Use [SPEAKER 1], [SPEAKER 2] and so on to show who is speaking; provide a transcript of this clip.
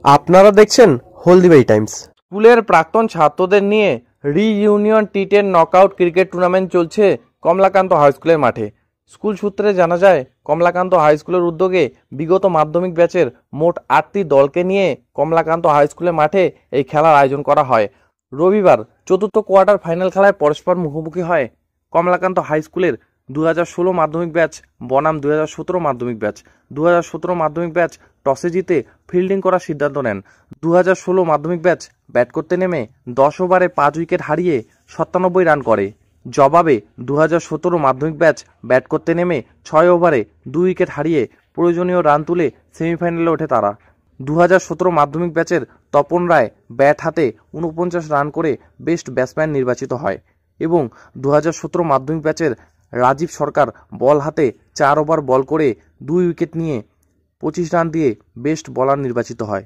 [SPEAKER 1] আপনারা দেখছেন হলদিবাড়ি টাইমস। স্কুলের প্রাক্তন ছাত্রদের নিয়ে রিইউনিয়ন টি10 নকআউট ক্রিকেট টুর্নামেন্ট চলছে কমলাকান্ত হাই স্কুলের মাঠে। স্কুল সূত্রে জানা যায়, কমলাকান্ত হাই স্কুলের উদ্যোগে বিগত মাধ্যমিক ব্যাচের মোট 8টি দলকে নিয়ে কমলাকান্ত হাই স্কুলের মাঠে এই খেলার আয়োজন করা হয়। রবিবার চতুর্থ কোয়ার্টার ফাইনাল খেলায় পরস্পর মুখোমুখি হয় কমলাকান্ত হাই স্কুলের 2016 মাধ্যমিক ব্যাচ বনাম 2017 মাধ্যমিক ব্যাচ। 2017 মাধ্যমিক ব্যাচ টসে জিতে ফিল্ডিং করার সিদ্ধান্ত নেন। 2016 মাধ্যমিক ব্যাচ ব্যাট করতে নেমে 10 ওভারে 5 উইকেট হারিয়ে 97 রান করে। জবাবে 2017 মাধ্যমিক ব্যাচ ব্যাট করতে নেমে 6 ওভারে 2 উইকেট হারিয়ে প্রয়োজনীয় রান তুলে সেমিফাইনালে ওঠে তারা। 2017 মাধ্যমিক ব্যাচের তপন রায় ব্যাট হাতে 49 রান করে বেস্ট ব্যাটসম্যান নির্বাচিত হয় এবং 2017 মাধ্যমিক ব্যাচের রাজীব সরকার বল হাতে 4 ওভার বল করে 2 উইকেট নিয়ে 25 রান দিয়ে বেস্ট বোলার নির্বাচিত হয়।